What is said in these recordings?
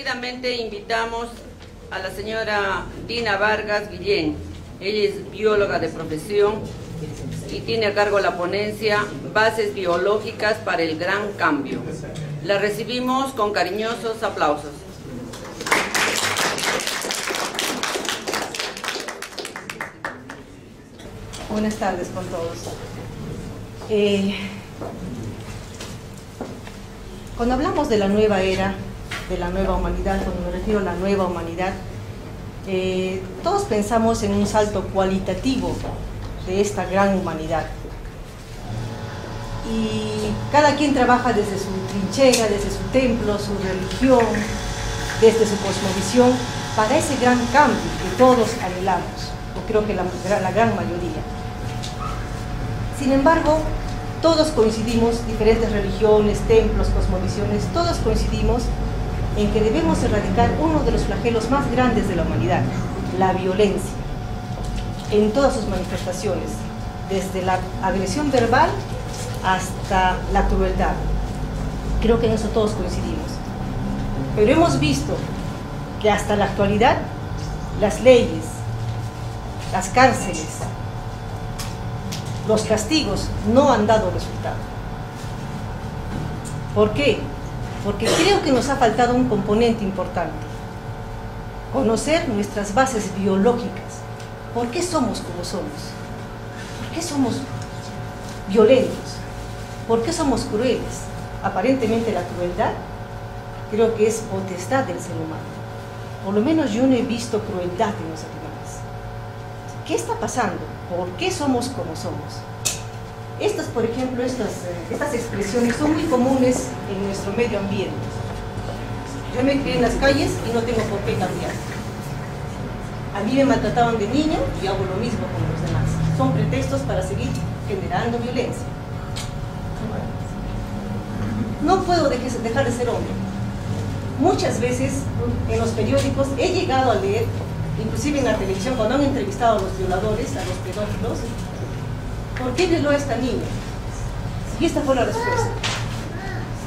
Seguidamente invitamos a la señora Dina Vargas Guillén. Ella es bióloga de profesión y tiene a cargo la ponencia Bases Biológicas para el Gran Cambio. La recibimos con cariñosos aplausos. Buenas tardes con todos. Cuando hablamos de la nueva era, de la nueva humanidad, cuando me refiero a la nueva humanidad, todos pensamos en un salto cualitativo de esta gran humanidad. Y cada quien trabaja desde su trinchera, desde su templo, su religión, desde su cosmovisión, para ese gran cambio que todos anhelamos, o creo que la gran mayoría. Sin embargo, todos coincidimos, diferentes religiones, templos, cosmovisiones, todos coincidimos en que debemos erradicar uno de los flagelos más grandes de la humanidad, la violencia, en todas sus manifestaciones, desde la agresión verbal hasta la crueldad. Creo que en eso todos coincidimos. Pero hemos visto que hasta la actualidad las leyes, las cárceles, los castigos no han dado resultado. ¿Por qué? Porque creo que nos ha faltado un componente importante: conocer nuestras bases biológicas. ¿Por qué somos como somos? ¿Por qué somos violentos? ¿Por qué somos crueles? Aparentemente la crueldad creo que es potestad del ser humano. Por lo menos yo no he visto crueldad en los animales. ¿Qué está pasando? ¿Por qué somos como somos? Estas, por ejemplo, estas expresiones son muy comunes en nuestro medio ambiente. Yo me crié en las calles y no tengo por qué cambiar. A mí me maltrataban de niño y hago lo mismo con los demás. Son pretextos para seguir generando violencia. No puedo dejar de ser hombre. Muchas veces en los periódicos he llegado a leer, inclusive en la televisión, cuando han entrevistado a los violadores, a los pedófilos, ¿por qué violó a esta niña? Y esta fue la respuesta: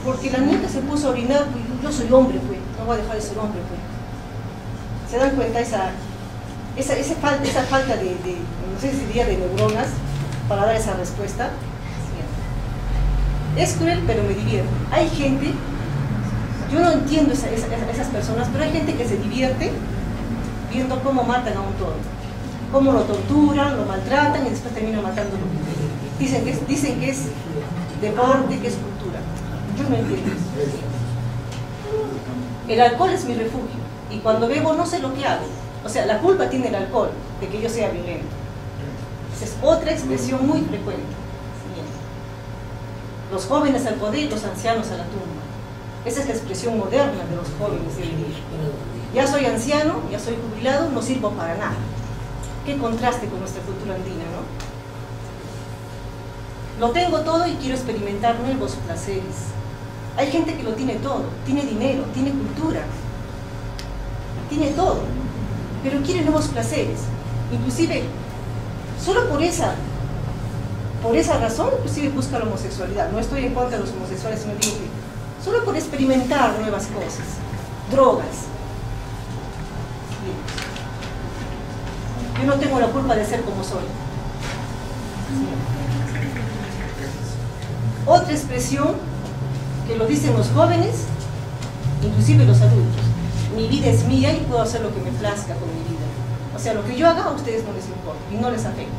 porque la niña se puso a orinar, yo soy hombre, pues, no voy a dejar de ser hombre, pues. ¿Se dan cuenta esa falta de, no sé si diría de neuronas para dar esa respuesta? Es cruel, pero me divierte. Hay gente, yo no entiendo esas personas, pero hay gente que se divierte viendo cómo matan a un toro, cómo lo torturan, lo maltratan y después terminan matándolo. Dicen que es deporte, que es cultura. Yo no entiendo eso. El alcohol es mi refugio y cuando bebo no sé lo que hago. O sea, la culpa tiene el alcohol de que yo sea violento. Esa es otra expresión muy frecuente. Los jóvenes al poder y los ancianos a la tumba. Esa es la expresión moderna de los jóvenes de hoy día. Ya soy anciano, ya soy jubilado, no sirvo para nada. Qué contraste con nuestra cultura andina, ¿no? Lo tengo todo y quiero experimentar nuevos placeres. Hay gente que lo tiene todo, tiene dinero, tiene cultura, tiene todo, pero quiere nuevos placeres. Inclusive, solo por esa razón, inclusive busca la homosexualidad. No estoy en contra de los homosexuales, sino digo que solo por experimentar nuevas cosas, drogas. Yo no tengo la culpa de ser como soy. Otra expresión que lo dicen los jóvenes, inclusive los adultos: mi vida es mía y puedo hacer lo que me plazca con mi vida. O sea, lo que yo haga a ustedes no les importa y no les afecta.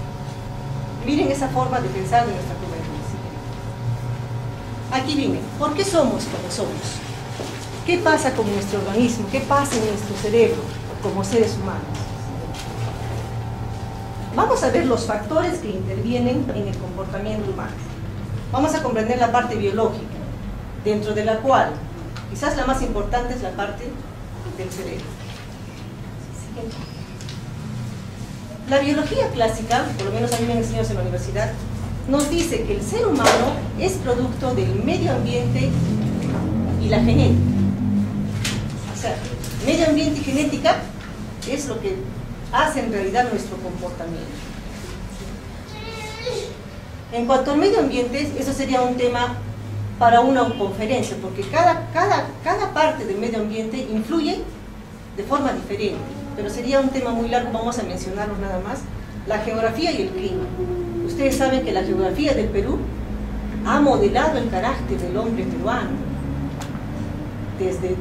Miren esa forma de pensar de nuestra juventud. Aquí viene, ¿por qué somos como somos? ¿Qué pasa con nuestro organismo? ¿Qué pasa en nuestro cerebro como seres humanos? Vamos a ver los factores que intervienen en el comportamiento humano. Vamos a comprender la parte biológica, dentro de la cual quizás la más importante es la parte del cerebro. Siguiente. La biología clásica, por lo menos a mí me han enseñado en la universidad, nos dice que el ser humano es producto del medio ambiente y la genética. O sea, medio ambiente y genética es lo que hace en realidad nuestro comportamiento. En cuanto al medio ambiente, eso sería un tema para una conferencia, porque cada parte del medio ambiente influye influyen de forma diferente, pero sería un tema muy largo, vamos a mencionarlos nada más. La geografía y el clima. Ustedes saben que la geografía del Perú ha modelado el carácter del hombre peruano desde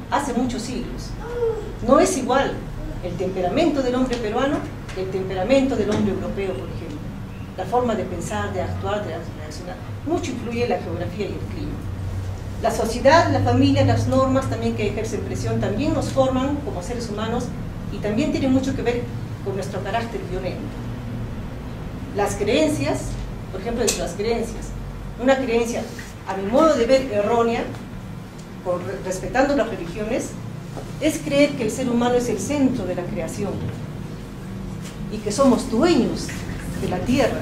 hace muchos siglos. No es igual el temperamento del hombre peruano que el temperamento del hombre europeo, por ejemplo. La forma de pensar, de actuar, de reaccionar. Mucho influye la geografía y el clima. La sociedad, la familia, las normas también que ejercen presión también nos forman como seres humanos y también tienen mucho que ver con nuestro carácter violento. Las creencias, por ejemplo, entre las creencias, una creencia, a mi modo de ver, errónea, respetando las religiones, es creer que el ser humano es el centro de la creación y que somos dueños de la tierra,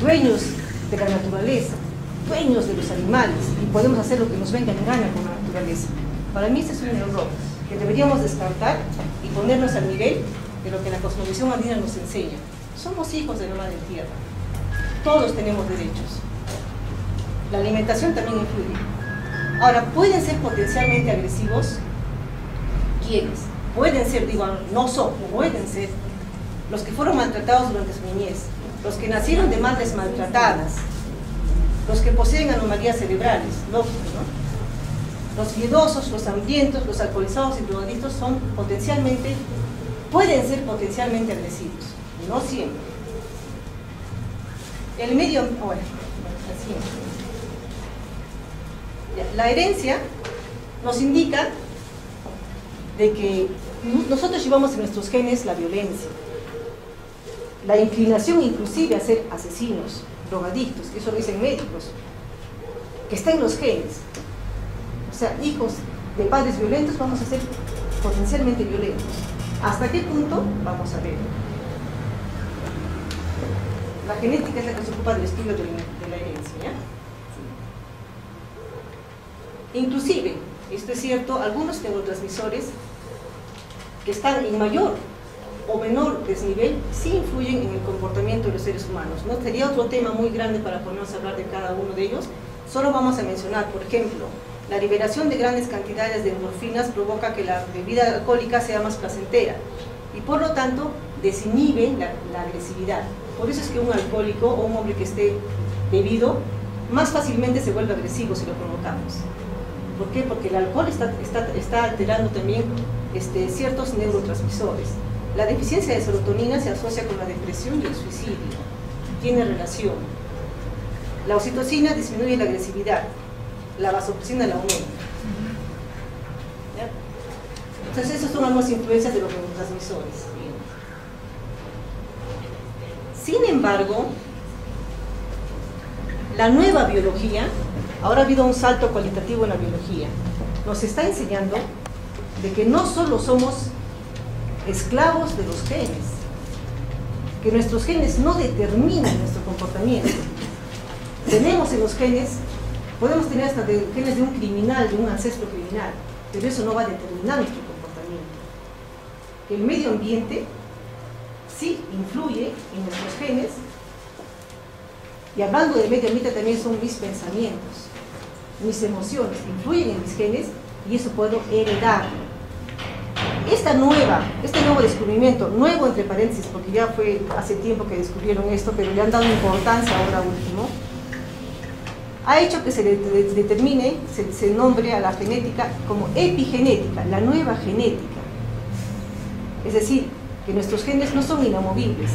dueños de la naturaleza, dueños de los animales y podemos hacer lo que nos venga en gana con la naturaleza. Para mí este es un error que deberíamos descartar y ponernos al nivel de lo que la cosmovisión andina nos enseña. Somos hijos de la madre tierra, todos tenemos derechos. La alimentación también influye. Ahora, ¿pueden ser potencialmente agresivos? ¿Quiénes? Pueden ser, digo, no son, pueden ser los que fueron maltratados durante su niñez, los que nacieron de madres maltratadas, los que poseen anomalías cerebrales, lógico, ¿no? Los miedosos, los hambrientos, los alcoholizados y drogadictos son potencialmente, pueden ser potencialmente agresivos, no siempre. El medio, bueno, así. La herencia nos indica de que nosotros llevamos en nuestros genes la violencia, la inclinación inclusive a ser asesinos, drogadictos, eso lo dicen médicos, que está en los genes. O sea, hijos de padres violentos vamos a ser potencialmente violentos. ¿Hasta qué punto? Vamos a ver. La genética es la que se ocupa del estudio de la herencia, ¿ya? Sí. Inclusive, esto es cierto, algunos neurotransmisores que están en mayor o menor desnivel sí influyen en el comportamiento de los seres humanos, ¿no? Sería otro tema muy grande para ponernos a hablar de cada uno de ellos. Solo vamos a mencionar, por ejemplo, la liberación de grandes cantidades de endorfinas provoca que la bebida alcohólica sea más placentera y por lo tanto desinhibe la agresividad. Por eso es que un alcohólico o un hombre que esté bebido más fácilmente se vuelve agresivo si lo provocamos. ¿Por qué? Porque el alcohol está alterando también ciertos neurotransmisores. La deficiencia de serotonina se asocia con la depresión y el suicidio. Tiene relación. La oxitocina disminuye la agresividad. La vasopresina la aumenta. ¿Ya? Entonces, esas son algunas influencias de los neurotransmisores. Sin embargo, la nueva biología, ahora ha habido un salto cualitativo en la biología, nos está enseñando de que no solo somos esclavos de los genes, que nuestros genes no determinan nuestro comportamiento. Tenemos en los genes, podemos tener hasta genes de un criminal, de un ancestro criminal, pero eso no va a determinar nuestro comportamiento. El medio ambiente sí influye en nuestros genes, y hablando de medio ambiente también son mis pensamientos, mis emociones, influyen en mis genes y eso puedo heredarlo. Este nuevo descubrimiento, nuevo entre paréntesis, porque ya fue hace tiempo que descubrieron esto, pero le han dado importancia ahora último, ha hecho que se determine, se nombre a la genética como epigenética, la nueva genética. Es decir, que nuestros genes no son inamovibles,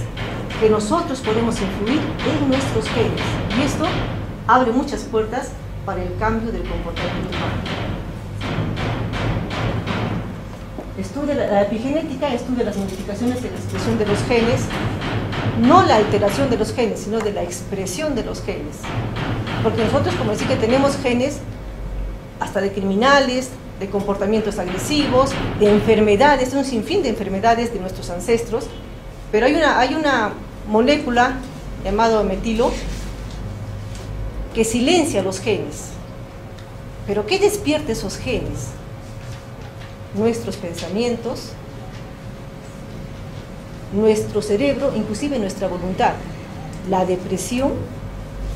que nosotros podemos influir en nuestros genes. Y esto abre muchas puertas para el cambio del comportamiento humano. La epigenética estudia las modificaciones de la expresión de los genes, no la alteración de los genes, sino de la expresión de los genes. Porque nosotros, como decía, que tenemos genes hasta de criminales, de comportamientos agresivos, de enfermedades, un sinfín de enfermedades de nuestros ancestros, pero hay una molécula llamada metilo que silencia los genes. ¿Pero qué despierta esos genes? Nuestros pensamientos, nuestro cerebro, inclusive nuestra voluntad. La depresión,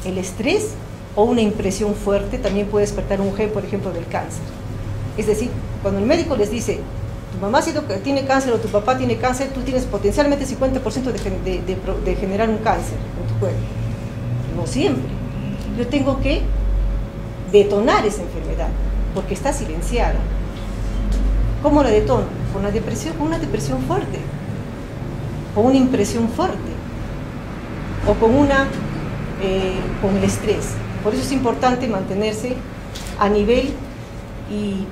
el estrés o una impresión fuerte también puede despertar un gen, por ejemplo, del cáncer. Es decir, cuando el médico les dice, tu mamá tiene cáncer o tu papá tiene cáncer, tú tienes potencialmente 50% de generar un cáncer en tu cuerpo. No siempre. Yo tengo que detonar esa enfermedad, porque está silenciada. ¿Cómo la detono? Con la depresión, con una depresión fuerte, con una impresión fuerte, o con el estrés. Por eso es importante mantenerse a nivel y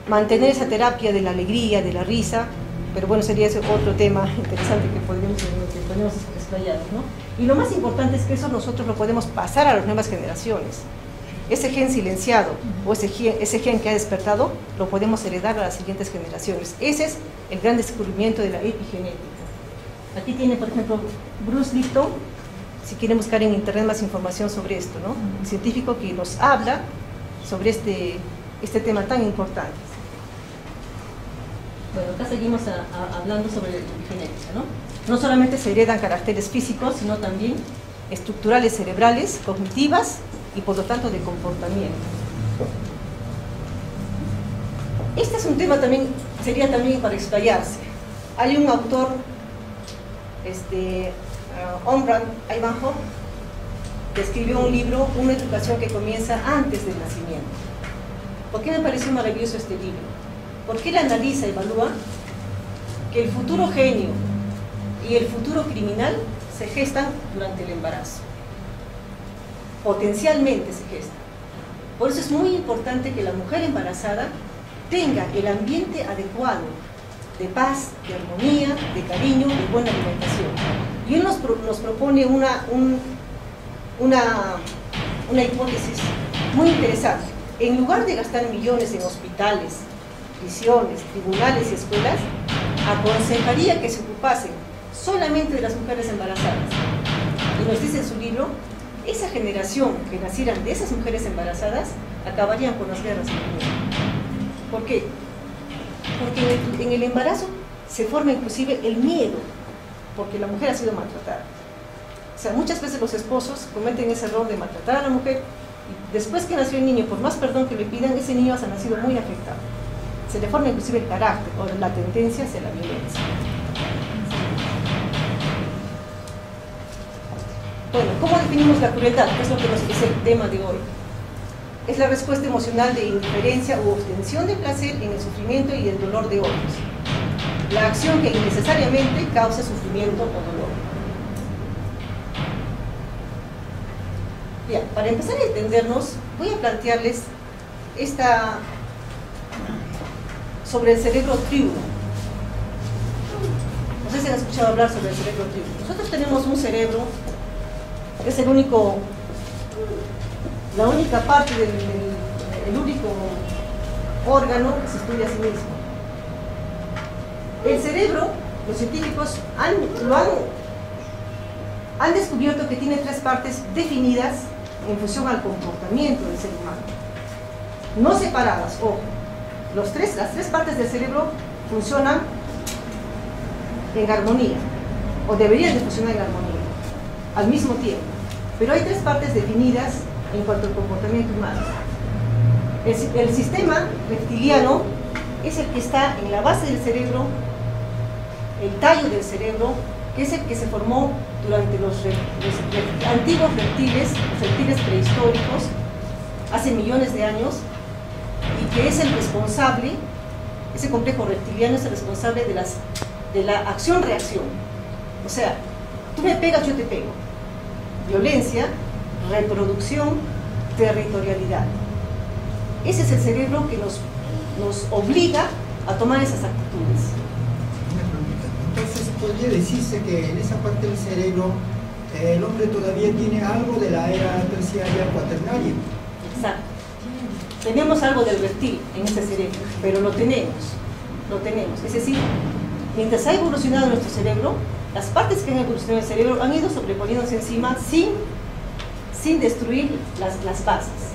mantener esa terapia de la alegría, de la risa, pero bueno, sería ese otro tema interesante que podríamos explayar, ¿no? Y lo más importante es que eso nosotros lo podemos pasar a las nuevas generaciones. Ese gen silenciado o ese gen que ha despertado lo podemos heredar a las siguientes generaciones. Ese es el gran descubrimiento de la epigenética. Aquí tiene, por ejemplo, Bruce Lipton, si quieren buscar en internet más información sobre esto, ¿no? Un científico que nos habla sobre este tema tan importante. Bueno, acá seguimos hablando sobre la epigenética, ¿no? No solamente se heredan caracteres físicos, sino también estructurales cerebrales, cognitivas y por lo tanto de comportamiento. Este es un tema también, sería también para explayarse. Hay un autor, Omran Ivanhoe, que escribió un libro, Una educación que comienza antes del nacimiento. ¿Por qué me pareció maravilloso este libro? Porque él analiza, evalúa que el futuro genio y el futuro criminal se gestan durante el embarazo. Potencialmente se gestan. Por eso es muy importante que la mujer embarazada tenga el ambiente adecuado de paz, de armonía, de cariño, de buena alimentación. Y él nos propone una hipótesis muy interesante. En lugar de gastar millones en hospitales, prisiones, tribunales y escuelas, aconsejaría que se ocupasen solamente de las mujeres embarazadas. Y nos dice en su libro, esa generación que nacieran de esas mujeres embarazadas acabarían con las guerras en el mundo. ¿Por qué? Porque en el embarazo se forma inclusive el miedo, porque la mujer ha sido maltratada. O sea, muchas veces los esposos cometen ese error de maltratar a la mujer y después que nació el niño, por más perdón que le pidan, ese niño ha nacido muy afectado. Se le forma inclusive el carácter o la tendencia hacia la violencia. Bueno, ¿cómo definimos la crueldad? Que es lo que es el tema de hoy. Es la respuesta emocional de indiferencia u obtención de placer en el sufrimiento y el dolor de otros. La acción que innecesariamente causa sufrimiento o dolor. Bien, para empezar a entendernos, voy a plantearles sobre el cerebro triuno. No sé si han escuchado hablar sobre el cerebro triuno. Nosotros tenemos un cerebro, es la única parte el único órgano que se estudia a sí mismo. El cerebro, los científicos han descubierto que tiene 3 partes definidas en función al comportamiento del ser humano. No separadas, ojo. Las tres partes del cerebro funcionan en armonía, o deberían de funcionar en armonía, al mismo tiempo. Pero hay 3 partes definidas en cuanto al comportamiento humano. El sistema reptiliano es el que está en la base del cerebro, el tallo del cerebro, que es el que se formó durante los antiguos reptiles, los reptiles prehistóricos, hace millones de años, y que es el responsable, ese complejo reptiliano es el responsable de la acción-reacción. O sea, tú me pegas, yo te pego. Violencia, reproducción, territorialidad. Ese es el cerebro que nos obliga a tomar esas actitudes. Entonces, podría decirse que en esa parte del cerebro el hombre todavía tiene algo de la era terciaria cuaternaria. Exacto. Tenemos algo del reptil en ese cerebro, pero lo tenemos. Es decir, mientras ha evolucionado nuestro cerebro, las partes que han evolucionado el cerebro han ido sobreponiéndose encima sin destruir las bases.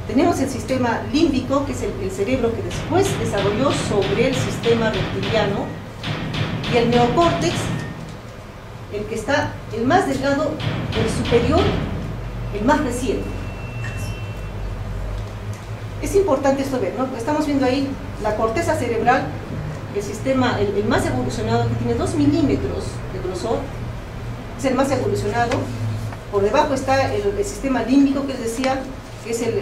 Tenemos el sistema límbico, que es el cerebro que después desarrolló sobre el sistema reptiliano, y el neocórtex, el que está el más delgado, el superior, el más reciente. Es importante esto ver, ¿no? Estamos viendo ahí la corteza cerebral, el sistema, el más evolucionado, que tiene 2 milímetros de grosor, es el más evolucionado. Por debajo está el sistema límbico, que les decía, que es el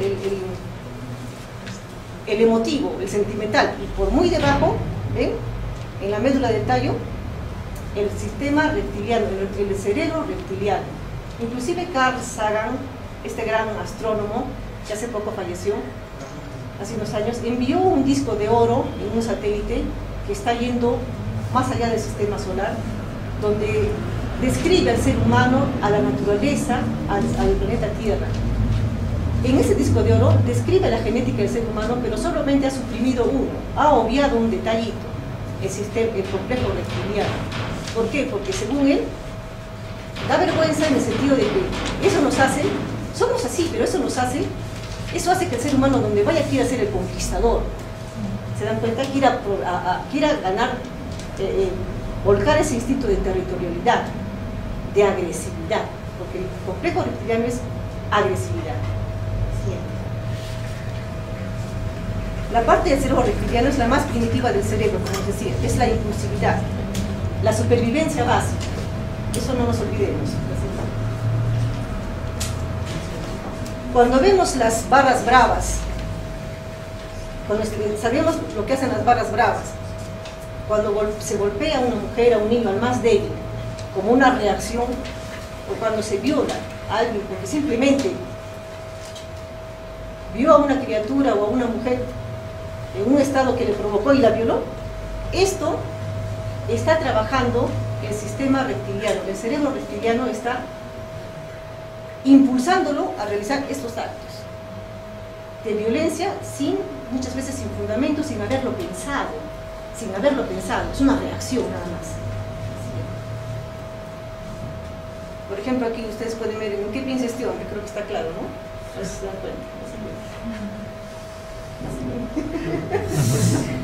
emotivo, el sentimental, y por muy debajo, ¿ven? En la médula del tallo, el sistema reptiliano, el cerebro reptiliano. Inclusive Carl Sagan, este gran astrónomo, que hace poco falleció, hace unos años, envió un disco de oro en un satélite que está yendo más allá del sistema solar, donde describe al ser humano, a la naturaleza, al planeta Tierra. En ese disco de oro describe la genética del ser humano, pero solamente ha suprimido uno, ha obviado un detallito, el complejo reptiliano. ¿Por qué? Porque según él, da vergüenza en el sentido de que eso nos hace, somos así, pero eso hace que el ser humano, donde vaya, quiera ser el conquistador. ¿Se dan cuenta? Quiera ganar, volcar ese instinto de territorialidad, de agresividad, porque el complejo reptiliano es agresividad. La parte del cerebro reptiliano es la más primitiva del cerebro, como les decía, es la impulsividad, la supervivencia básica. Eso no nos olvidemos. Cuando vemos las barras bravas, sabemos lo que hacen las barras bravas, cuando se golpea a una mujer, a un niño, al más débil, como una reacción, o cuando se viola a alguien porque simplemente vio a una criatura o a una mujer en un estado que le provocó y la violó, esto está trabajando el sistema reptiliano, el cerebro reptiliano está impulsándolo a realizar estos actos de violencia, muchas veces sin fundamento, sin haberlo pensado, es una reacción nada más. Por ejemplo, aquí ustedes pueden ver en qué piensa este hombre, creo que está claro, ¿no? A ver si se dan cuenta.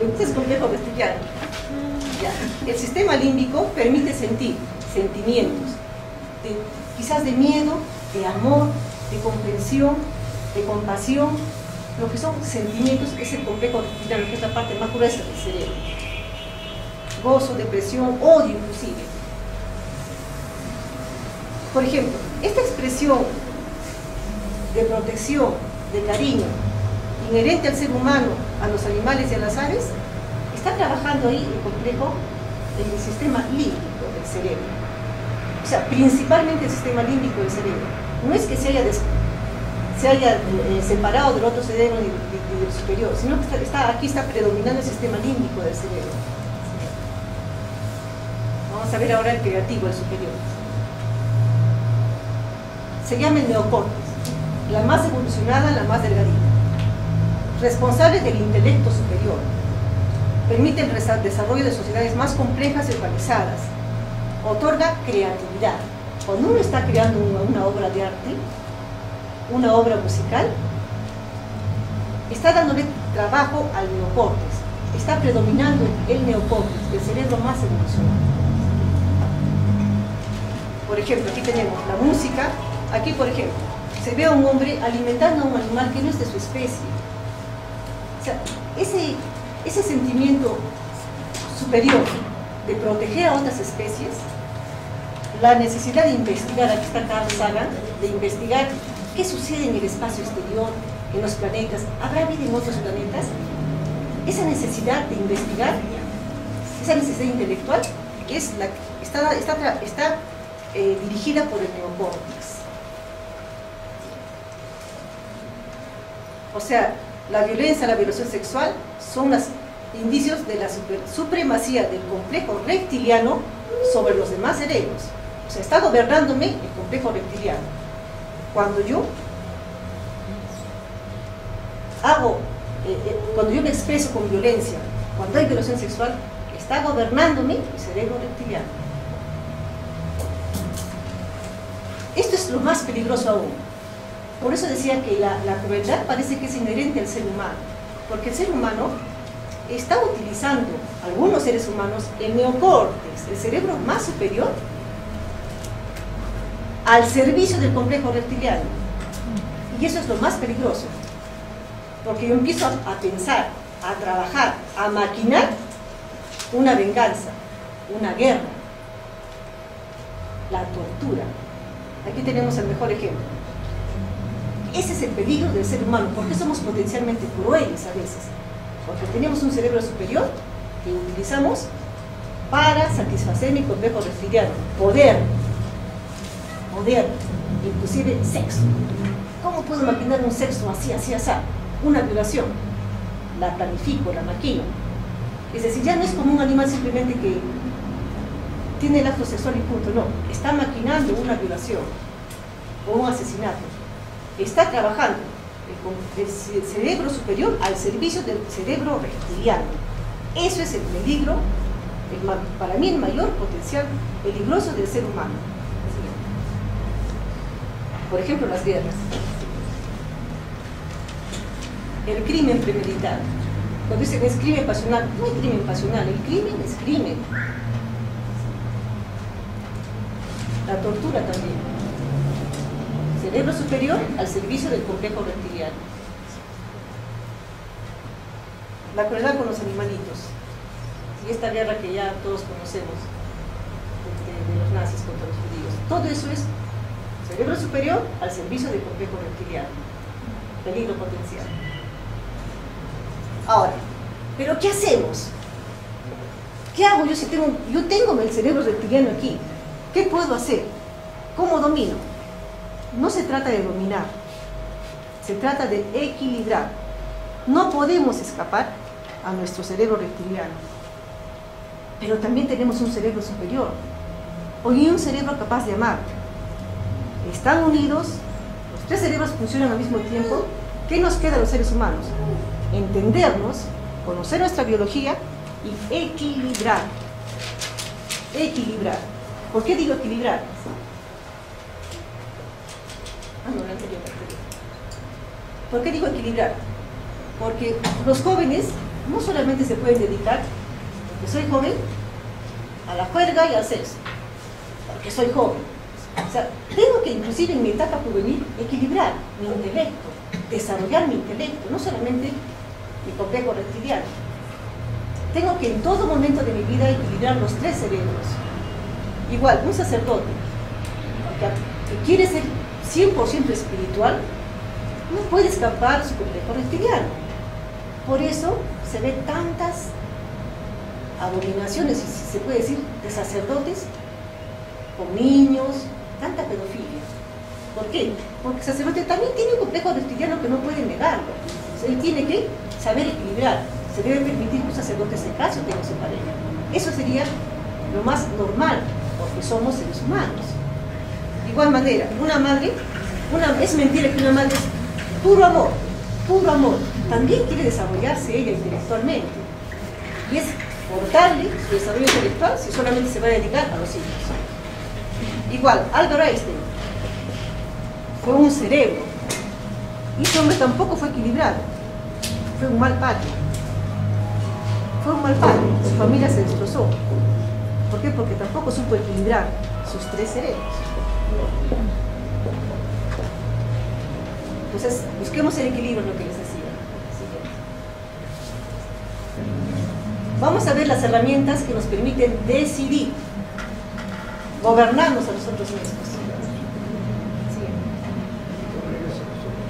Entonces, complejo reptiliano. El sistema límbico permite sentir sentimientos, quizás de miedo, de amor, de comprensión, de compasión. Lo que son sentimientos es el complejo reptiliano, que es la parte más gruesa del cerebro. Gozo, depresión, odio inclusive. Por ejemplo, esta expresión de protección, de cariño, inherente al ser humano, a los animales y a las aves, está trabajando ahí el complejo, el sistema límbico del cerebro. O sea, principalmente el sistema límbico del cerebro. No es que se haya separado del otro cerebro ni del superior, sino que aquí está predominando el sistema límbico del cerebro. Vamos a ver ahora el creativo, el superior. Se llama el neocórtex, la más evolucionada, la más delgadita, responsable del intelecto superior, permite el desarrollo de sociedades más complejas y organizadas, otorga creatividad. Cuando uno está creando una obra de arte, una obra musical, está dándole trabajo al neocórtex, está predominando el neocórtex, el cerebro más evolucionado. Por ejemplo, aquí tenemos la música. Aquí, por ejemplo, se ve a un hombre alimentando a un animal que no es de su especie. O sea, ese sentimiento superior de proteger a otras especies, la necesidad de investigar, aquí está Carl Sagan, de investigar qué sucede en el espacio exterior, en los planetas, ¿habrá vida en otros planetas? Esa necesidad de investigar, esa necesidad intelectual, está dirigida por el neocórtex. O sea, la violencia, la violación sexual son los indicios de la supremacía del complejo reptiliano sobre los demás cerebros. O sea, está gobernándome el complejo reptiliano. Cuando yo me expreso con violencia, cuando hay violación sexual, está gobernándome el cerebro reptiliano. Esto es lo más peligroso aún. Por eso decía que la crueldad parece que es inherente al ser humano, porque el ser humano está utilizando, algunos seres humanos, el neocórtex, el cerebro más superior, al servicio del complejo reptiliano. Y eso es lo más peligroso. Porque yo empiezo a pensar, a trabajar, a maquinar una venganza, una guerra, la tortura. Aquí tenemos el mejor ejemplo. Ese es el peligro del ser humano. ¿Por qué somos potencialmente crueles a veces? Porque tenemos un cerebro superior que utilizamos para satisfacer mi complejo reptiliano. Poder, inclusive sexo. ¿Cómo puedo maquinar un sexo así, así, así? Una violación. La planifico, la maquino. Es decir, ya no es como un animal simplemente que tiene el acto sexual y punto. No, está maquinando una violación o un asesinato. Está trabajando el cerebro superior al servicio del cerebro reptiliano. Eso es el peligro, para mí el mayor potencial peligroso del ser humano. Por ejemplo, las guerras. El crimen premeditado. Cuando dicen es crimen pasional, no hay crimen pasional, el crimen es crimen. La tortura también. Cerebro superior al servicio del complejo reptiliano. La crueldad con los animalitos. Y esta guerra que ya todos conocemos de los nazis contra los judíos. Todo eso es cerebro superior al servicio del complejo reptiliano. Peligro potencial. Ahora, ¿pero qué hacemos? ¿Qué hago yo si tengo el cerebro reptiliano aquí? ¿Qué puedo hacer? ¿Cómo domino? No se trata de dominar, se trata de equilibrar. No podemos escapar a nuestro cerebro reptiliano, pero también tenemos un cerebro superior, y un cerebro capaz de amar. Están unidos, los tres cerebros funcionan al mismo tiempo. ¿Qué nos queda a los seres humanos? Entendernos, conocer nuestra biología y equilibrar. Equilibrar. ¿Por qué digo equilibrar? ¿Por qué digo equilibrar? Porque los jóvenes no solamente se pueden dedicar, porque soy joven, a la juerga y al sexo, porque soy joven. O sea, tengo que inclusive en mi etapa juvenil equilibrar mi intelecto, desarrollar mi intelecto, no solamente mi complejo reptiliano. Tengo que en todo momento de mi vida equilibrar los tres cerebros. Igual, un sacerdote que quiere ser 100% espiritual, no puede escapar a su complejo reptiliano. Por eso se ven tantas abominaciones, si se puede decir, de sacerdotes con niños, tanta pedofilia. ¿Por qué? Porque el sacerdote también tiene un complejo reptiliano que no puede negarlo. O sea, él tiene que saber equilibrar. Se debe permitir que un sacerdote se case o tenga su pareja. Eso sería lo más normal, porque somos seres humanos. De igual manera, una madre, es mentira que una madre es puro amor, también quiere desarrollarse ella intelectualmente. Y es cortarle su desarrollo intelectual si solamente se va a dedicar a los hijos. Igual, Albert Einstein fue un cerebro, y ese hombre tampoco fue equilibrado, fue un mal padre. Su familia se destrozó. ¿Por qué? Porque tampoco supo equilibrar sus tres cerebros. Entonces, busquemos el equilibrio en lo que les decía. Vamos a ver las herramientas que nos permiten decidir, gobernarnos a nosotros mismos.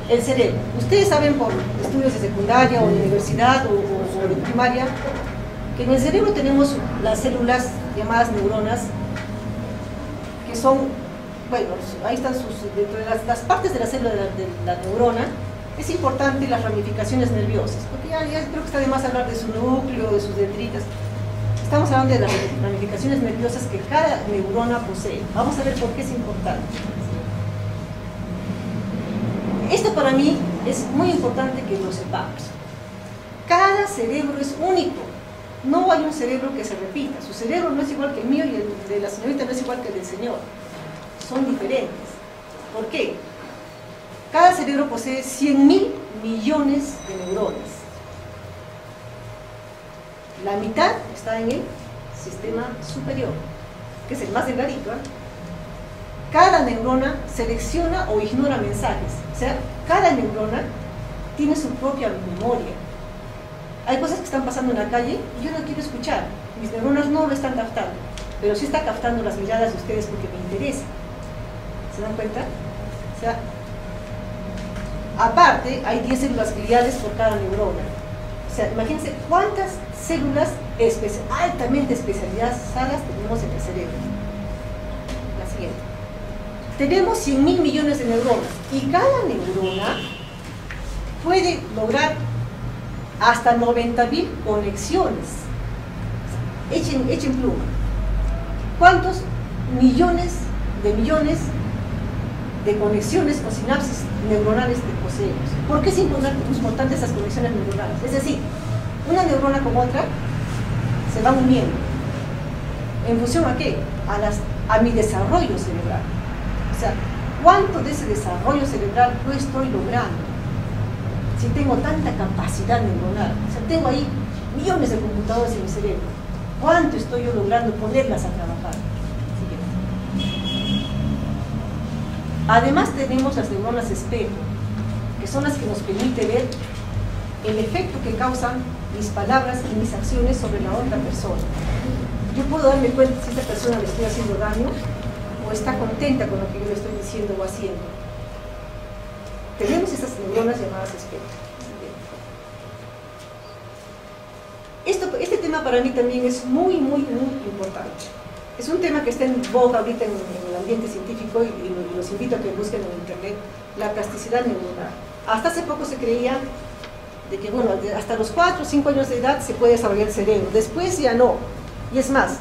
El cerebro. Ustedes saben por estudios de secundaria o de universidad o de primaria que en el cerebro tenemos las células llamadas neuronas, que son, bueno, ahí están dentro de las partes de la célula de la neurona. Es importante las ramificaciones nerviosas, porque ya creo que está de más hablar de su núcleo, de sus dendritas. Estamos hablando de las ramificaciones nerviosas que cada neurona posee. Vamos a ver por qué es importante. Esto para mí es muy importante que lo sepamos. Cada cerebro es único. No hay un cerebro que se repita. Su cerebro no es igual que el mío y el de la señorita no es igual que el del señor. Son diferentes. ¿Por qué? Cada cerebro posee 100.000 millones de neuronas. La mitad está en el sistema superior, que es el más delgadito, ¿eh? Cada neurona selecciona o ignora mensajes. O sea, cada neurona tiene su propia memoria. Hay cosas que están pasando en la calle y yo no quiero escuchar. Mis neuronas no lo están captando, pero sí está captando las miradas de ustedes porque me interesa. ¿Se dan cuenta? O sea, aparte, hay 10 células gliales por cada neurona. O sea, imagínense cuántas células altamente especializadas tenemos en el cerebro. La siguiente. Tenemos 100.000 millones de neuronas y cada neurona puede lograr hasta 90.000 conexiones. Echen pluma. ¿Cuántos millones de conexiones o sinapsis neuronales poseemos? ¿Por qué es importante esas conexiones neuronales? Es decir, una neurona con otra se van uniendo. ¿En función a qué? A mi desarrollo cerebral. O sea, ¿cuánto de ese desarrollo cerebral yo estoy logrando? Si tengo tanta capacidad neuronal, o sea, tengo ahí millones de computadoras en mi cerebro, ¿cuánto estoy yo logrando ponerlas a trabajar? Además tenemos las neuronas espejo, que son las que nos permiten ver el efecto que causan mis palabras y mis acciones sobre la otra persona. Yo puedo darme cuenta si esta persona le estoy haciendo daño o está contenta con lo que yo le estoy diciendo o haciendo. Tenemos esas neuronas llamadas espejo. Este tema para mí también es muy importante. Es un tema que está en boga ahorita en el ambiente científico y los invito a que busquen en internet la plasticidad neuronal. Hasta hace poco se creía de que, bueno, hasta los 4 o 5 años de edad se puede desarrollar el cerebro, después ya no. Y es más,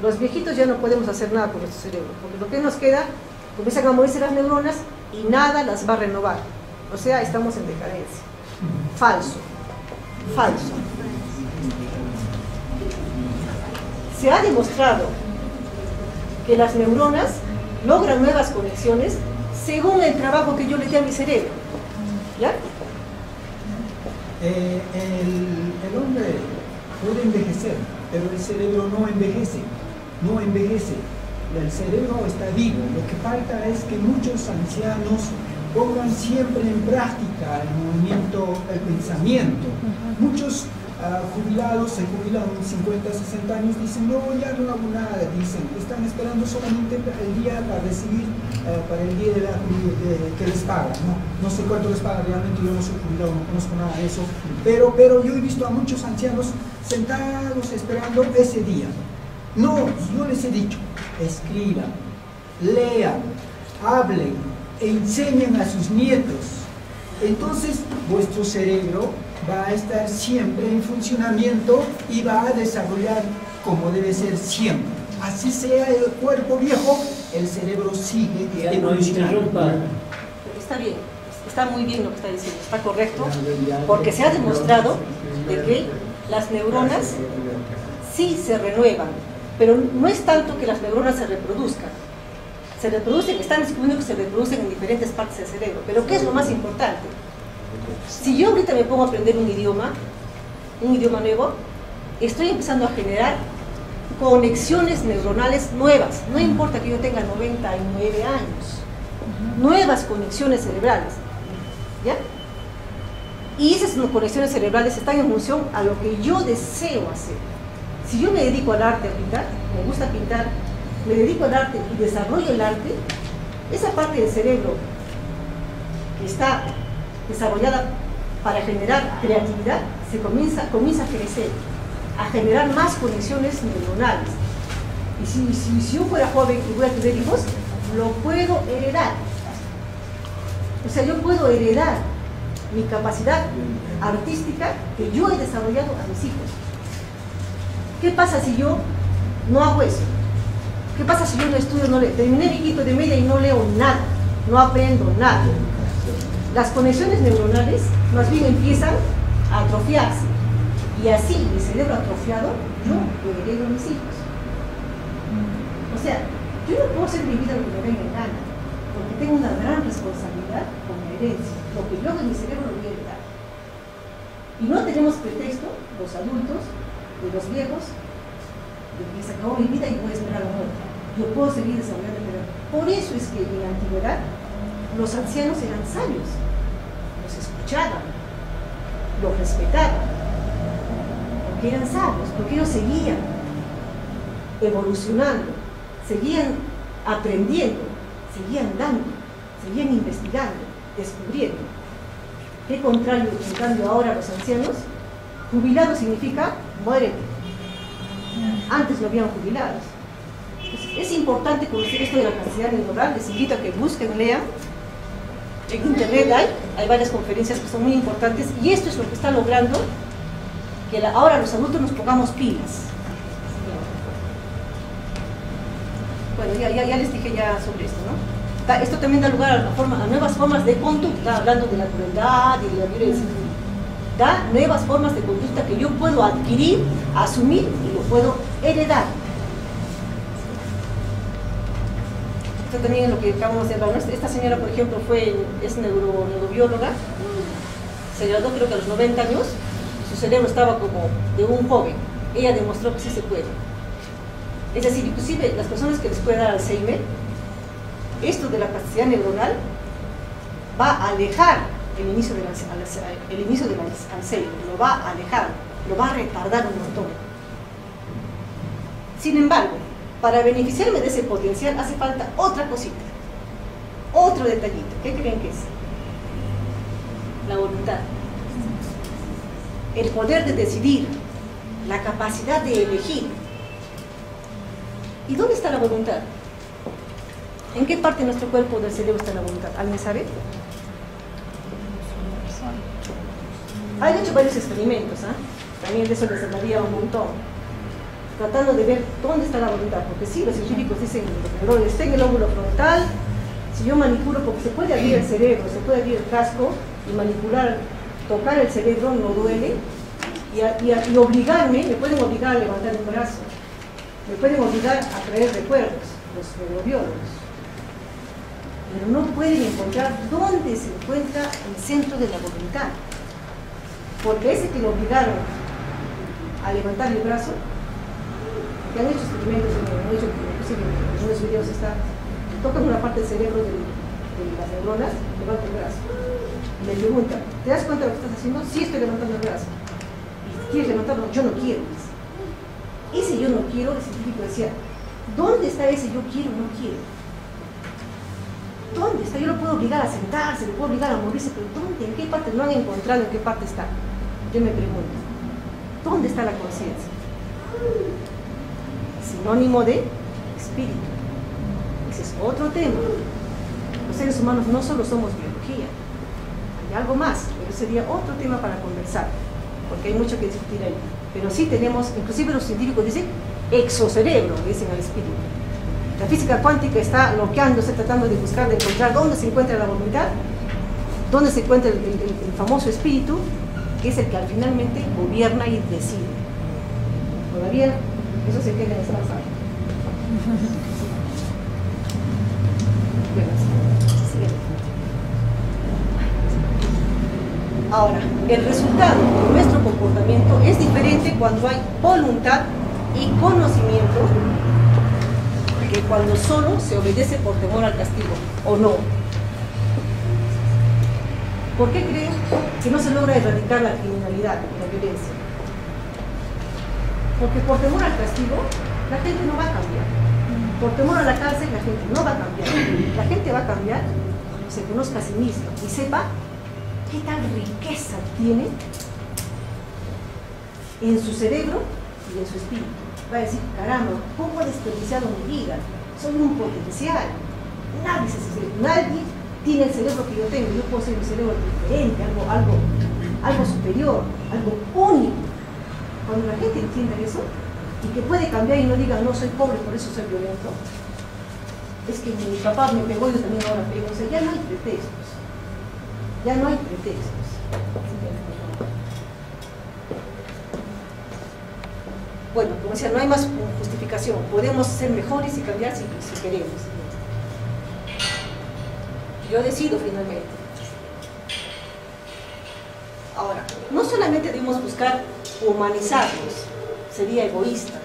los viejitos ya no podemos hacer nada con nuestro cerebro, porque lo que nos queda, comienzan a morirse las neuronas y nada las va a renovar. O sea, estamos en decadencia. Falso. Se ha demostrado que las neuronas logran nuevas conexiones según el trabajo que yo le dé a mi cerebro. ¿Ya? El hombre puede envejecer, pero el cerebro no envejece. El cerebro está vivo. Lo que falta es que muchos ancianos pongan siempre en práctica el movimiento, el pensamiento. Muchos jubilados se jubilan 50, 60 años, dicen, no, ya no hago nada, dicen, están esperando solamente el día para recibir, para el día que les pagan, no sé cuánto les pagan realmente, yo no soy jubilado, no conozco nada de eso, pero yo he visto a muchos ancianos sentados esperando ese día. No, yo les he dicho, escriban, lean, hablen, enseñen a sus nietos. Entonces vuestro cerebro va a estar siempre en funcionamiento y va a desarrollar como debe ser siempre. Así sea el cuerpo viejo, el cerebro sigue evolucionando. Está bien, está muy bien lo que está diciendo, está correcto, porque se ha demostrado de que las neuronas sí se renuevan, pero no es tanto que las neuronas se reproduzcan. Se reproducen, están descubriendo que se reproducen en diferentes partes del cerebro, pero ¿qué es lo más importante? Si yo ahorita me pongo a aprender un idioma nuevo, estoy empezando a generar conexiones neuronales nuevas, no importa que yo tenga 99 años, nuevas conexiones cerebrales, ¿ya? Y esas conexiones cerebrales están en función a lo que yo deseo hacer. Si yo me dedico al arte ahorita, me gusta pintar, me dedico al arte y desarrollo el arte, esa parte del cerebro que está desarrollada para generar creatividad, se comienza a crecer, a generar más conexiones neuronales. Y si yo fuera joven y voy a tener hijos, lo puedo heredar. O sea, yo puedo heredar mi capacidad artística que yo he desarrollado a mis hijos. ¿Qué pasa si yo no hago eso? ¿Qué pasa si yo no estudio, no leo? Terminé mi quinto de media y no leo nada, no aprendo nada. Las conexiones neuronales más bien empiezan a atrofiarse. Y así, mi cerebro atrofiado, yo lo heredo a mis hijos. O sea, yo no puedo hacer mi vida lo que me venga en gana, porque tengo una gran responsabilidad con mi herencia. Lo que yo hago en mi cerebro lo voy a heredar. Y no tenemos pretexto, los adultos, de los viejos, de que se acabó mi vida y voy a esperar la muerte. Yo puedo seguir desarrollando mi vida. Por eso es que en la antigüedad los ancianos eran sabios. Los escuchaban, los respetaban, porque eran sabios, porque ellos seguían evolucionando, seguían aprendiendo, seguían dando, seguían investigando, descubriendo. ¿Qué contrario, en cambio, ahora los ancianos? Jubilado significa muérete. Antes no habían jubilados. Entonces, es importante conocer esto de la capacidad neuronal. Les invito a que busquen, lean. En internet hay varias conferencias que son muy importantes, y esto es lo que está logrando que ahora los adultos nos pongamos pilas. Bueno, ya les dije ya sobre esto, ¿no? Esto también da lugar a nuevas formas de conducta, hablando de la crueldad y de la violencia. Da nuevas formas de conducta que yo puedo adquirir, asumir y lo puedo heredar. Esto también es lo que acabamos de hablar. Esta señora, por ejemplo, es neurobióloga, se graduó creo que a los 90 años, su cerebro estaba como de un joven. Ella demostró que sí se puede. Es decir, inclusive las personas que les puede dar Alzheimer, esto de la plasticidad neuronal va a alejar el inicio del Alzheimer, lo va a alejar, lo va a retardar un montón. Sin embargo, para beneficiarme de ese potencial hace falta otra cosita, otro detallito. ¿Qué creen que es? La voluntad. El poder de decidir, la capacidad de elegir. ¿Y dónde está la voluntad? ¿En qué parte de nuestro cuerpo del cerebro está la voluntad? ¿Alguien sabe? Han hecho varios experimentos, también de eso les hablaría un montón, tratando de ver dónde está la voluntad, porque sí, los científicos dicen que los neurones está en el lóbulo frontal. Si yo manipulo, porque se puede abrir el cerebro, se puede abrir el casco y manipular, tocar el cerebro no duele, y obligarme, me pueden obligar a levantar un brazo, me pueden obligar a traer recuerdos, los neurobiólogos, pero no pueden encontrar dónde se encuentra el centro de la voluntad, porque ese que lo obligaron a levantar el brazo, que han hecho experimentos, han hecho, inclusive en unos videos tocan una parte del cerebro de las neuronas, levanta el brazo, y me preguntan, ¿te das cuenta de lo que estás haciendo? Sí, estoy levantando el brazo. ¿Y quieres levantarlo? Yo no quiero. Ese yo no quiero, el científico decía, ¿dónde está ese yo quiero, no quiero? ¿Dónde está? Yo lo puedo obligar a sentarse, lo puedo obligar a morirse, pero ¿dónde? ¿En qué parte? No han encontrado en qué parte está. Yo me pregunto, ¿dónde está la conciencia? Sinónimo de espíritu. Ese es otro tema. Los seres humanos no solo somos biología, hay algo más, pero sería otro tema para conversar, porque hay mucho que discutir ahí. Pero sí tenemos, inclusive los científicos dicen, exocerebro, dicen al espíritu. La física cuántica está bloqueándose, tratando de buscar, de encontrar dónde se encuentra la voluntad, dónde se encuentra el famoso espíritu, que es el que al finalmente gobierna y decide. Todavía eso se queda en esa sala. Ahora, el resultado de nuestro comportamiento es diferente cuando hay voluntad y conocimiento que cuando solo se obedece por temor al castigo, ¿o no? ¿Por qué creen que no se logra erradicar la criminalidad y la violencia? Porque por temor al castigo, la gente no va a cambiar. Por temor a la cárcel, la gente no va a cambiar. La gente va a cambiar cuando se conozca a sí misma y sepa qué tal riqueza tiene en su cerebro y en su espíritu. Va a decir, caramba, ¿cómo he desperdiciado mi vida? Soy un potencial. Nadie tiene el cerebro que yo tengo. Yo puedo ser un cerebro diferente, algo superior, algo único. Cuando la gente entienda eso y que puede cambiar y no diga, no, soy pobre, por eso soy violento, es que mi papá me pegó y yo también ahora pego. O sea, ya no hay pretextos. Ya no hay pretextos. Bueno, como decía, no hay más justificación. Podemos ser mejores y cambiar si queremos. Yo decido finalmente. Ahora, no solamente debemos buscar humanizarnos, sería egoísta.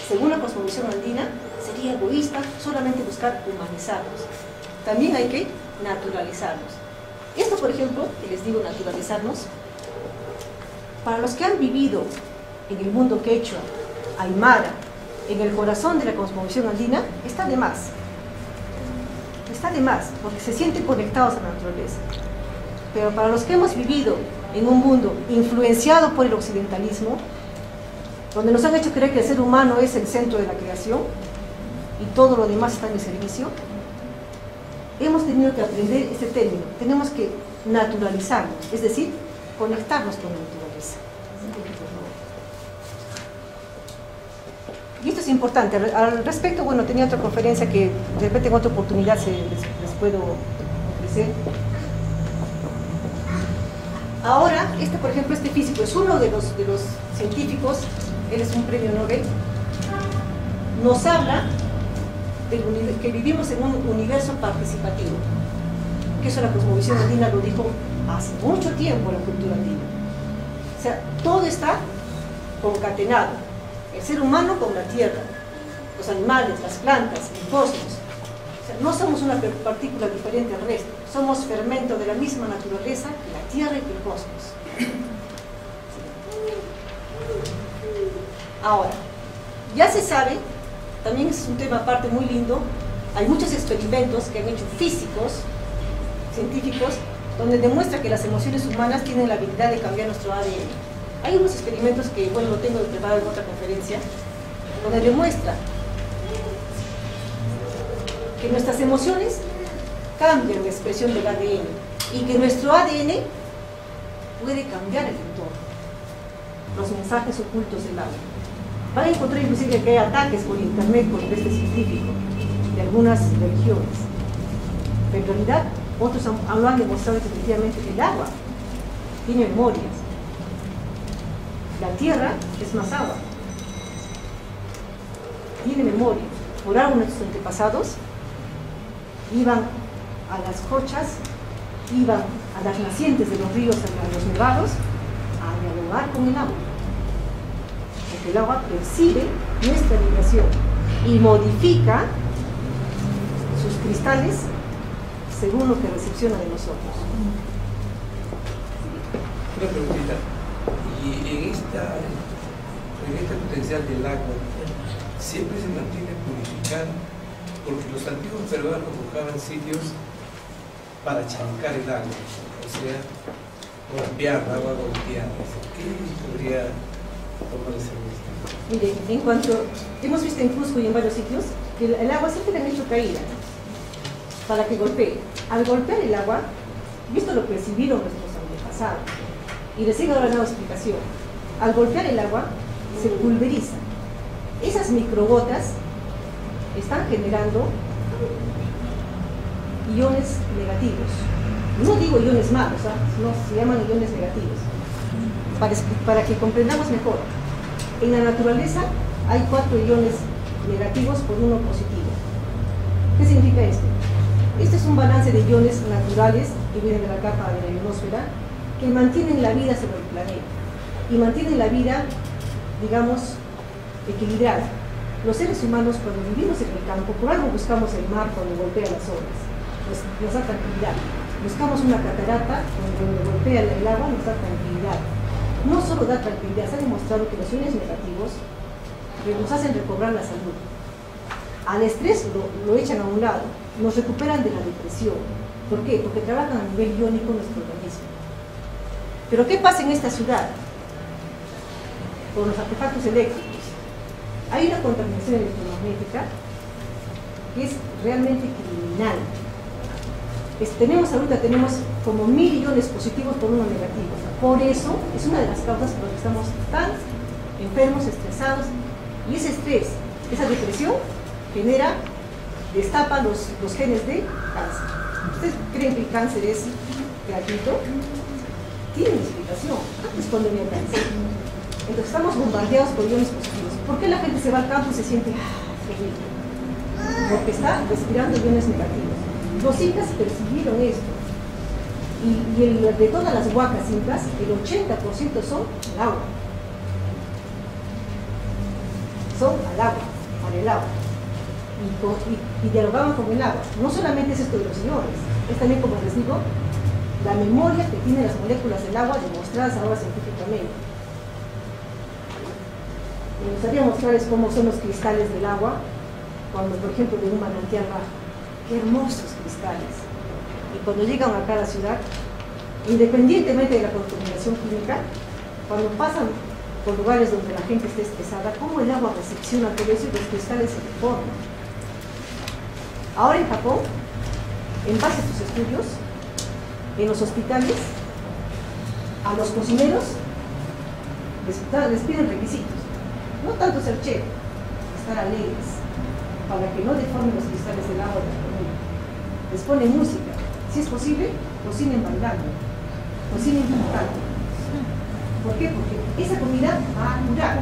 Según la cosmovisión andina, sería egoísta solamente buscar humanizarnos. También hay que naturalizarnos. Esto, por ejemplo, que les digo, naturalizarnos, para los que han vivido en el mundo quechua, aymara, en el corazón de la cosmovisión andina, está de más. Está de más, porque se sienten conectados a la naturaleza. Pero para los que hemos vivido en un mundo influenciado por el occidentalismo, donde nos han hecho creer que el ser humano es el centro de la creación y todo lo demás está en el servicio, hemos tenido que aprender este término. Tenemos que naturalizarnos, es decir, conectarnos con la naturaleza. Y esto es importante. Al respecto, bueno, tenía otra conferencia que de repente en otra oportunidad les puedo ofrecer. Ahora, por ejemplo, este físico es uno de los científicos, él es un premio Nobel, nos habla de que vivimos en un universo participativo, que eso la cosmovisión andina lo dijo hace mucho tiempo la cultura andina. O sea, todo está concatenado, el ser humano con la tierra, los animales, las plantas, el cosmos. O sea, no somos una partícula diferente al resto, somos fermento de la misma naturaleza que la tierra y que el cosmos. Ahora, ya se sabe, también es un tema aparte muy lindo, hay muchos experimentos que han hecho físicos, científicos, donde demuestra que las emociones humanas tienen la habilidad de cambiar nuestro ADN. Hay unos experimentos que, bueno, lo tengo preparado en otra conferencia, donde demuestra que nuestras emociones cambian la expresión del ADN y que nuestro ADN puede cambiar el entorno, los mensajes ocultos del agua. Van a encontrar inclusive que hay ataques por internet contra este científico de algunas religiones, pero en realidad otros lo han demostrado efectivamente que el agua tiene memorias. La tierra es más agua, tiene memoria. Por algo nuestros antepasados iban a las cochas, iban a las nacientes de los ríos, a los nevados, a dialogar con el agua. Porque el agua percibe nuestra vibración y modifica sus cristales según lo que recepciona de nosotros. Una preguntita. Y en este potencial del agua, siempre se mantiene purificado, porque los antiguos peruanos buscaban sitios para chancar el agua, o sea, golpear, agua golpeada. ¿Qué podría tomar ese riesgo? Mire, en cuanto hemos visto en Cusco y en varios sitios, que el agua siempre le han hecho caída para que golpee. Al golpear el agua, visto lo que percibieron nuestros antepasados, y les sigo dando explicación, al golpear el agua se pulveriza. Esas microgotas están generando iones negativos. No digo iones malos, no, se llaman iones negativos. Para que comprendamos mejor, en la naturaleza hay 4 iones negativos por 1 positivo. ¿Qué significa esto? Este es un balance de iones naturales que vienen de la capa de la ionosfera, que mantienen la vida sobre el planeta y mantienen la vida, digamos, equilibrada. Los seres humanos, cuando vivimos en el campo, por algo buscamos el mar cuando golpea las olas, nos da tranquilidad. Buscamos una catarata donde golpea el agua, nos da tranquilidad. No solo da tranquilidad, se ha demostrado que los iones negativos nos hacen recobrar la salud. Al estrés lo echan a un lado, nos recuperan de la depresión. ¿Por qué? Porque trabajan a nivel iónico nuestro organismo. Pero ¿qué pasa en esta ciudad? Con los artefactos eléctricos. Hay una contaminación electromagnética que es realmente criminal. Tenemos como 1000 iones positivos por 1 negativo. Por eso es una de las causas por las que estamos tan enfermos, estresados. Y ese estrés, esa depresión, destapa los genes de cáncer. ¿Ustedes creen que el cáncer es gratuito? Tiene una explicación. Es cuando había cáncer. Entonces estamos bombardeados por iones positivos. ¿Por qué la gente se va al campo y se siente horrible? Porque está respirando iones negativos. Los incas percibieron esto. Y de todas las huacas incas, el 80% son al agua. Son al agua, para el agua. Y dialogaban con el agua. No solamente es esto de los señores, es también, como les digo, la memoria que tienen las moléculas del agua demostradas ahora científicamente. Me gustaría mostrarles cómo son los cristales del agua cuando, por ejemplo, de un manantial baja. ¡Qué hermosos cristales! Y cuando llegan acá a la ciudad, independientemente de la contaminación química, cuando pasan por lugares donde la gente está estresada, cómo el agua recepciona todo eso y los cristales se deforman. Ahora en Japón, en base a sus estudios, en los hospitales, a los cocineros les piden requisitos. No tanto ser chef, estar alegres, para que no deformen los cristales del agua de la comida. Les ponen música. Si es posible, cocinen bailando, cocinen cantando. ¿Por qué? Porque esa comida va a curar.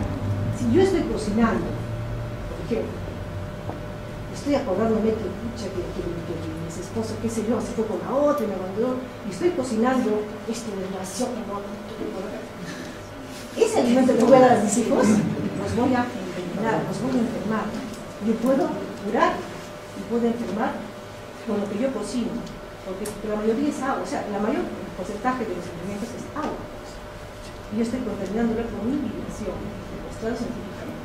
Si yo estoy cocinando, por ejemplo, estoy acordándome que mi esposo, qué sé yo, se fue con la otra y me abandonó, y estoy cocinando esta relación, ese alimento que voy a dar a mis hijos, los voy a envenenar, los voy a enfermar. Yo puedo curar y puedo enfermar con lo que yo cocino, porque la mayoría es agua, o sea, el mayor porcentaje de los alimentos es agua. Y yo estoy contaminándola con mi vibración, demostrado científicamente.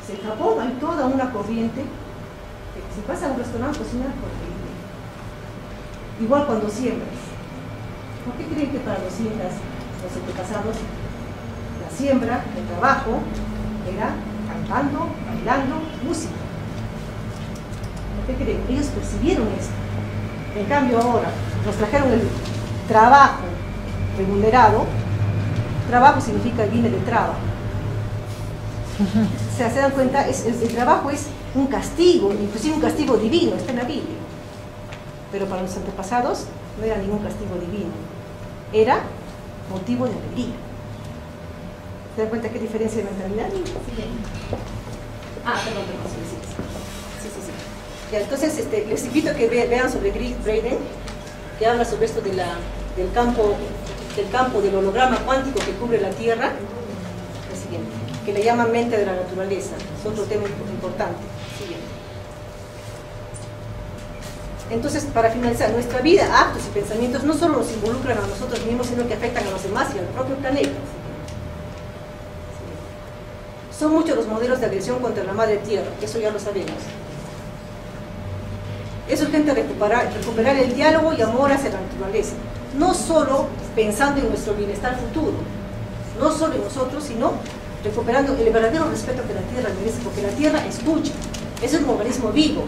En Japón hay toda una corriente que si vas a un restaurante cocinan por el. Igual cuando siembras. ¿Por qué creen que para los incas, los antepasados, la siembra, el trabajo, era cantando, bailando, música? ¿Por qué creen? Ellos percibieron esto. En cambio ahora nos trajeron el trabajo remunerado. Trabajo significa viene de traba. O sea, se dan cuenta, el trabajo es un castigo, inclusive un castigo divino, está en la Biblia. Pero para los antepasados no era ningún castigo divino, era motivo de alegría. ¿Se dan cuenta qué diferencia de mentalidad? Perdón, sí. Ya, entonces les invito a que vean sobre Gregg Braden, que habla sobre esto de del campo del holograma cuántico que cubre la Tierra, el siguiente, que le llaman mente de la naturaleza, es otro tema importante. Siguiente. Entonces, para finalizar, nuestra vida, actos y pensamientos no solo nos involucran a nosotros mismos, sino que afectan a los demás y al propio planeta. Son muchos los modelos de agresión contra la madre tierra, eso ya lo sabemos. Es urgente recuperar el diálogo y amor hacia la naturaleza, no solo pensando en nuestro bienestar futuro, no solo en nosotros, sino recuperando el verdadero respeto que la tierra merece, porque la tierra escucha, es un organismo vivo.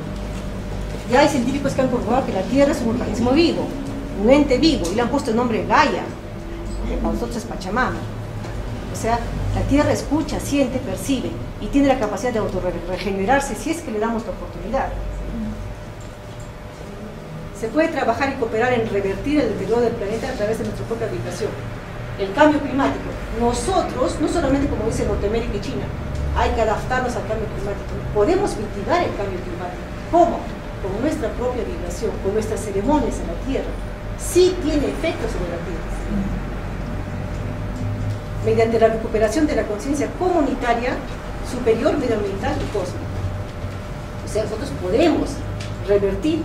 Ya hay científicos que han comprobado que la tierra es un organismo vivo, un ente vivo, y le han puesto el nombre Gaia, que para nosotros es Pachamama. O sea, la tierra escucha, siente, percibe, y tiene la capacidad de autorregenerarse si es que le damos la oportunidad. Se puede trabajar y cooperar en revertir el deterioro del planeta a través de nuestra propia habitación. El cambio climático. Nosotros, no solamente como dice Norteamérica y China, hay que adaptarnos al cambio climático. Podemos mitigar el cambio climático. ¿Cómo? Con nuestra propia vibración, con nuestras ceremonias en la Tierra. Sí tiene efecto sobre la Tierra. Mediante la recuperación de la conciencia comunitaria, superior, medioambiental y cósmica. O sea, nosotros podemos revertir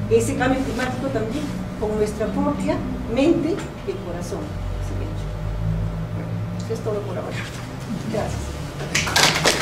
ese cambio climático también con nuestra propia mente y corazón. Eso es todo por ahora. Gracias.